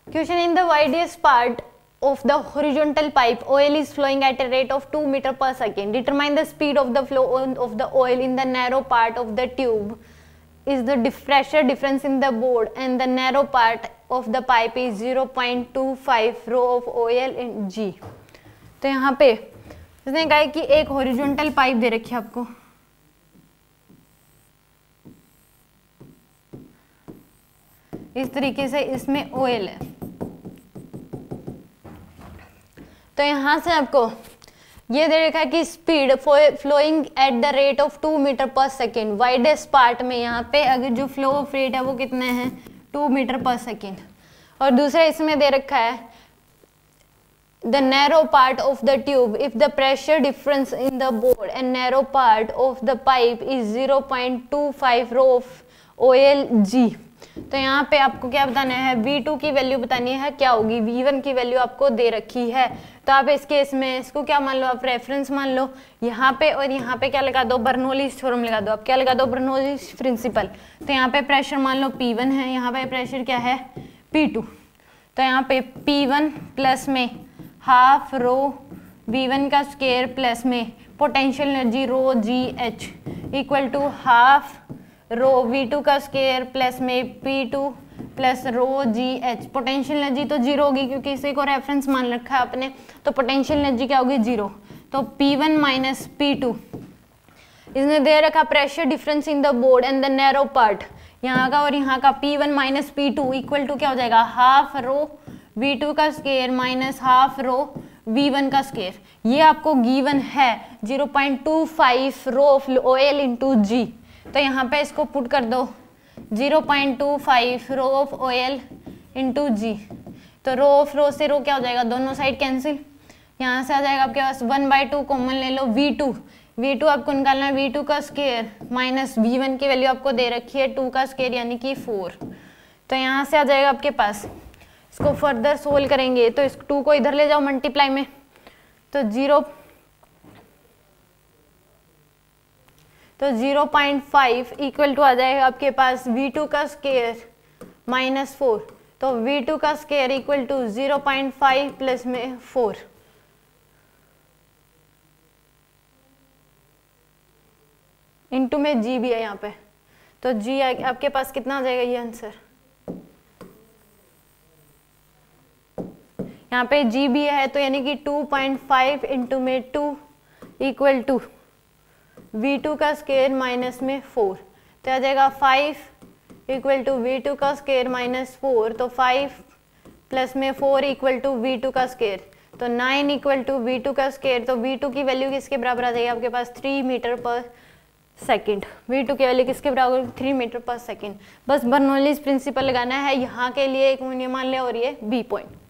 Question: in the widest part of the horizontal pipe, oil is flowing at a rate of 2 meters per second. Determine the speed of the flow of the oil in the narrow part of the tube. Is the pressure difference in the bore and the narrow part of the pipe is 0.25 rho of oil in G. तो यहाँ पे इसने कहा है कि एक horizontal pipe दे रखी है आपको, इस तरीके से इसमें ऑयल है। तो यहाँ से आपको ये दे रखा है कि speed flowing at the rate of 2 metre पर सेकेंड। वाइडेस्ट पार्ट में यहाँ पे अगर जो फ्लो ऑफ रेट है वो कितने हैं, 2 मीटर पर सेकेंड। और दूसरा इसमें दे रखा है the narrow part of the tube if the pressure difference in the board and narrow part of the pipe is 0.25 rho of oil g. तो यहाँ पे आपको क्या बताना है, V2 की वैल्यू बतानी है क्या होगी, V1 की वैल्यू आपको दे रखी है। तो आप इस केस में इसको क्या मान लो, आप रेफरेंस मान लो यहाँ पे, और यहाँ पे क्या लगा दो, बर्नौलीज थ्योरम लगा दो। आप क्या लगा दो, बर्नौलीज प्रिंसिपल। तो यहाँ पे प्रेशर मान लो P1 है, यहाँ पे प्रेशर क्या है P2। तो यहाँ पे P1 प्लस में हाफ रो V1 का स्क्वायर प्लस में potential energy rho GH equal to half rho V2 का स्क्वायर प्लस में P2 plus rho GH। Potential energy तो जीरो होगी क्योंकि इसी को रेफरेंस मान रखा है आपने, तो पोटेंशियल एनर्जी क्या होगी, जीरो। तो P1 माइनस P2। इसने दे रखा pressure difference in the board and the narrow part, यहाँ का और यहाँ का P1 minus P2 equal to क्या हो जाएगा, हाफ रो V2 का square minus half rho V1 का स्क्वायर। ये आपको गिवन है 0.25 रो ऑफ ऑयल इंटू जी। तो यहाँ पे इसको पुट कर दो 0.25 रो ऑफ ऑयल इंटू जी। तो रो ऑफ रो से रो क्या हो जाएगा, दोनों साइड कैंसिल, यहाँ से आ जाएगा आपके पास 1/2 कॉमन ले लो V2 आपको निकालना है V2 का स्क्वायर माइनस V1 की वैल्यू आपको दे रखी है 2 का स्क्वायर यानी कि 4। तो यहाँ से आ जाएगा आपके पास, इसको फर्दर सोल्व करेंगे तो इस 2 को इधर ले जाओ मल्टीप्लाई में, तो 0.5 इक्वल टू आ जाएगा आपके पास V2 का स्क्वायर माइनस 4। तो V2 का स्क्वायर इक्वल टू 0.5 प्लस में 4। इंटू में G भी है यहाँ पे, तो G आपके पास कितना आ जाएगा ये आंसर, यहाँ पे G भी है तो यानी कि 2.5 इंटू में 2 इक्वल टू V2 का स्क्वायर माइनस में 4। तो आ जाएगा 5 इक्वल टू V2 का स्क्वायर माइनस 4। तो 5 प्लस में 4 इक्वल टू V2 का स्क्वायर, तो 9 इक्वल टू V2 का स्क्वायर। तो V2 की वैल्यू किसके बराबर आ जाएगी आपके पास, 3 मीटर पर सेकेंड। V2 की वैल्यू किसके बराबर, 3 मीटर पर सेकेंड। बस बर्नौलीज प्रिंसिपल लगाना है यहाँ के लिए, एक मान लिया और ये B पॉइंट।